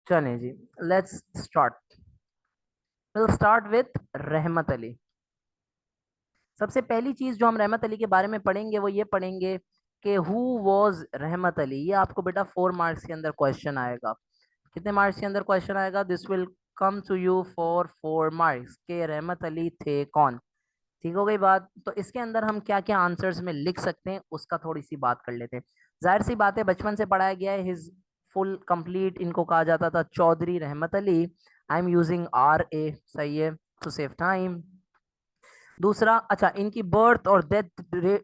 चलिए जी, let's start. Will start with Rahmat Ali. सबसे पहली चीज जो हम रहमत अली के बारे में पढ़ेंगे वो ये पढ़ेंगे कि हु वॉज रहमत अली। ये आपको बेटा 4 मार्क्स के अंदर क्वेश्चन आएगा। कितने मार्क्स के अंदर क्वेश्चन आएगा? This will come to you for 4 marks के रहमत अली थे कौन। ठीक हो गई बात। तो इसके अंदर हम क्या क्या आंसर्स में लिख सकते हैं उसका थोड़ी सी बात कर लेते हैं। जाहिर सी बात है, बचपन से पढ़ाया गया है। हिज फुल कंप्लीट इनको कहा जाता था Chaudhary Rahmat Ali. I am using RA, सही है, टू सेव टाइम। दूसरा, अच्छा, इनकी बर्थ और डेथ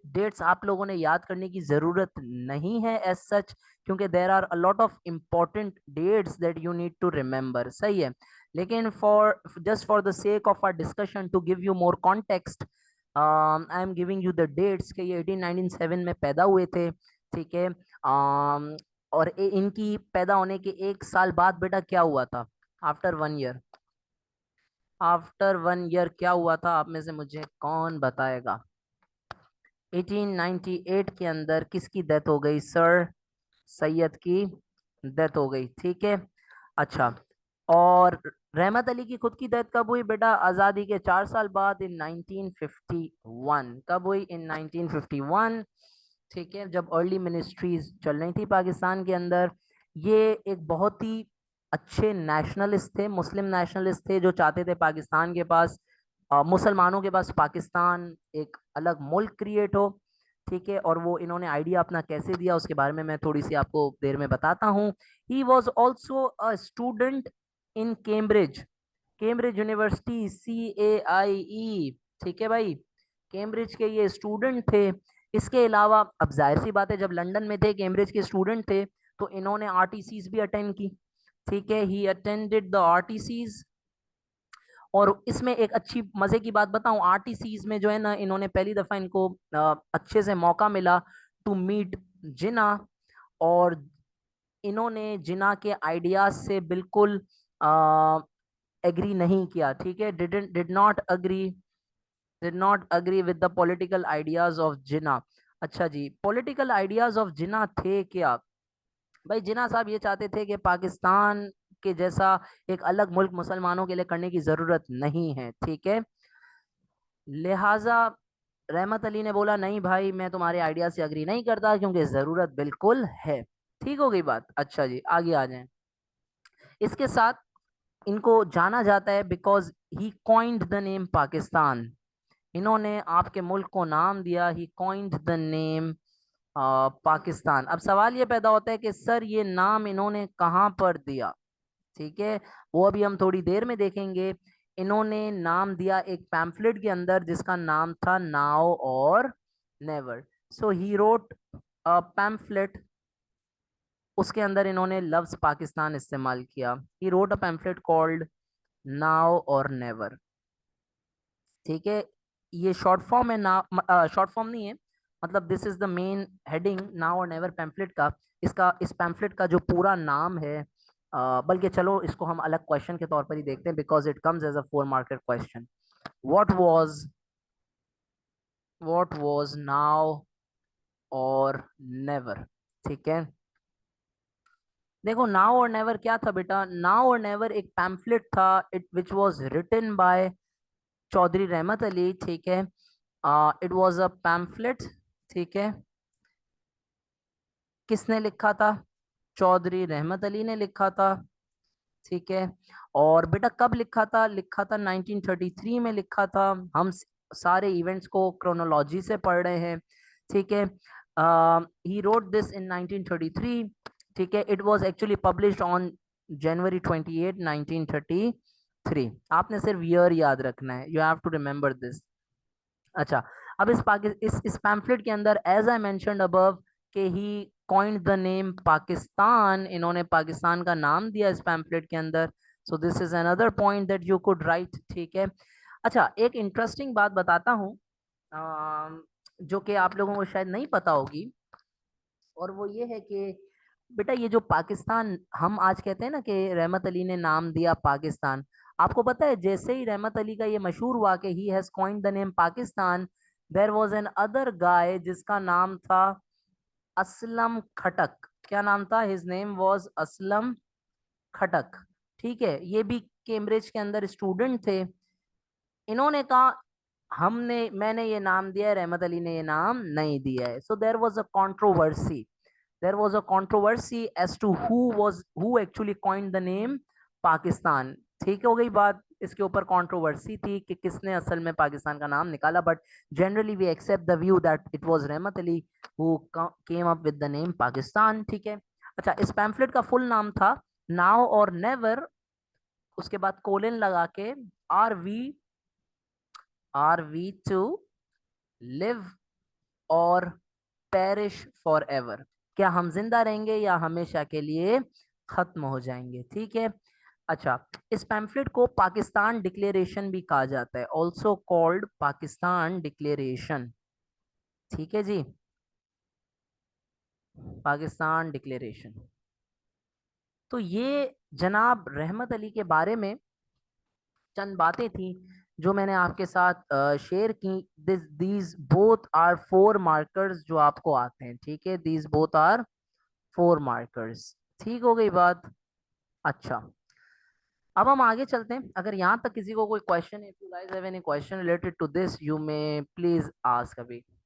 डेट्स आप लोगों ने याद करने की जरूरत नहीं है एज सच, क्योंकि there are a lot of important dates that you need to remember, सही है। लेकिन for just for the sake of our discussion to give you more context, I am giving you the dates के ये 1897 में पैदा हुए थे। ठीक है। और इनकी पैदा होने के 1 साल बाद बेटा क्या हुआ था? आफ्टर 1 ईयर, आफ्टर 1 ईयर क्या हुआ था? आप में से मुझे कौन बताएगा? 1898 के अंदर किसकी डेथ हो गई सर? सैयद की डेथ हो गई। ठीक है। अच्छा, और रहमत अली की खुद की डेथ कब हुई बेटा? आजादी के 4 साल बाद, इन 1951। कब हुई? इन 1951। ठीक है, जब अर्ली मिनिस्ट्रीज चल रही थी पाकिस्तान के अंदर। ये एक बहुत ही अच्छे नेशनलिस्ट थे, मुस्लिम नेशनलिस्ट थे, जो चाहते थे पाकिस्तान के पास, मुसलमानों के पास पाकिस्तान एक अलग मुल्क क्रिएट हो। ठीक है, और वो इन्होंने आइडिया अपना कैसे दिया उसके बारे में मैं थोड़ी सी आपको देर में बताता हूँ। He was also a student in Cambridge, Cambridge university, CAIE। ठीक है भाई, कैम्ब्रिज के ये स्टूडेंट थे। इसके अलावा अब जाहिर सी बात है, जब लंदन में थे, कैम्ब्रिज के स्टूडेंट थे, तो इन्होंने RTCs भी अटेंड की। ठीक है, ही अटेंडेड द RTCs। और इसमें एक अच्छी मजे की बात बताऊं, RTCs में जो है ना, इन्होंने पहली दफा इनको अच्छे से मौका मिला टू मीट जिना। और इन्होंने जिना के आइडियाज से बिल्कुल एग्री नहीं किया। ठीक है, did not agree with the political ideas of Jinnah. अच्छा जी, पॉलिटिकल आइडियाज ऑफ जिना थे क्या? भाई जिना साहब ये चाहते थे कि पाकिस्तान के जैसा एक अलग मुल्क मुसलमानों के लिए करने की जरूरत नहीं है। ठीक है, लिहाजा रहमत अली ने बोला नहीं भाई, मैं तुम्हारे आइडिया से अग्री नहीं करता, क्योंकि जरूरत बिल्कुल है। ठीक हो गई बात। अच्छा जी, आगे आ जाएं। इसके साथ इनको जाना जाता है because he coined the name Pakistan. इन्होंने आपके मुल्क को नाम दिया, ही कॉइंड द नेम पाकिस्तान। अब सवाल ये पैदा होता है कि सर ये नाम इन्होंने कहाँ पर दिया? ठीक है, वो अभी हम थोड़ी देर में देखेंगे। इन्होंने नाम दिया एक पैम्फलेट के अंदर जिसका नाम था now or never. So he wrote a pamphlet, उसके अंदर इन्होंने लफ्ज पाकिस्तान इस्तेमाल किया। He wrote a pamphlet called now or never. ठीक है, ये शॉर्ट फॉर्म है ना, शॉर्ट फॉर्म नहीं है, मतलब this is the main heading now or never pamphlet का। इसका, इस पैम्फलेट का जो पूरा नाम है, बल्कि चलो इसको हम अलग क्वेश्चन के तौर पर ही देखते हैं, because it comes as a 4 market question. What was what was now or never? ठीक है, देखो नाउ और नेवर क्या था बेटा? नाउ और नेवर एक पैम्फलेट था, it which was written by Chaudhary Rahmat Ali. ठीक है, इट वाज अ पैम्फलेट। ठीक है, किसने लिखा था? चौधरी रहमत अली ने लिखा था। ठीक है, और बेटा कब लिखा था? लिखा था 1933 में लिखा था। हम सारे इवेंट्स को क्रोनोलॉजी से पढ़ रहे हैं। ठीक है, ही रोट दिस इन 1933। ठीक है, it was actually published on January 28, 1933। आपने सिर्फ ईयर याद रखना है, you have to remember this. अच्छा, अब इस पैम्फलेट के अंदर, एज आई मेंशन्ड अबव, के ही कॉइंड द नेम पाकिस्तान, इन्होंने पाकिस्तान का नाम दिया इस पैम्फलेट के अंदर। So this is another point that you could write. ठीक है। अच्छा, एक इंटरेस्टिंग बात बताता हूँ, जो कि आप लोगों को शायद नहीं पता होगी, और वो ये है कि बेटा ये जो पाकिस्तान हम आज कहते हैं ना कि रहमत अली ने नाम दिया पाकिस्तान, आपको पता है जैसे ही रहमत अली का ये मशहूर हुआ कि he has coined the name Pakistan, there was another guy जिसका नाम था असलम खटक। क्या नाम था? His name was Aslam Khattak, ठीक है, ये भी कैम्ब्रिज के अंदर स्टूडेंट थे। इन्होंने कहा मैंने ये नाम दिया है, रहमत अली ने ये नाम नहीं दिया है। So there was a controversy, there was a controversy as to who actually coined the name Pakistan. ठीक हो गई बात, इसके ऊपर कंट्रोवर्सी थी कि किसने असल में पाकिस्तान का नाम निकाला, but generally we accept the view that it was Rahmat Ali who came up with the name Pakistan, ठीक है। अच्छा, इस पैम्फलेट का फुल नाम था नाउ और नेवर, उसके बाद कोलन लगा के आर वी टू लिव और पेरिश फॉर एवर, क्या हम जिंदा रहेंगे या हमेशा के लिए खत्म हो जाएंगे, ठीक है। अच्छा, इस पैम्फलेट को पाकिस्तान डिक्लेरेशन भी कहा जाता है, ऑल्सो कॉल्ड पाकिस्तान डिक्लेरेशन, ठीक है जी, पाकिस्तान डिक्लेरेशन। तो ये जनाब रहमत अली के बारे में चंद बातें थी जो मैंने आपके साथ शेयर की। These both are four markers जो आपको आते हैं, ठीक है, these both are four markers, ठीक हो गई बात। अच्छा, अब हम आगे चलते हैं। अगर यहाँ तक किसी को कोई question, if you guys have any question related to this, you may please ask अभी।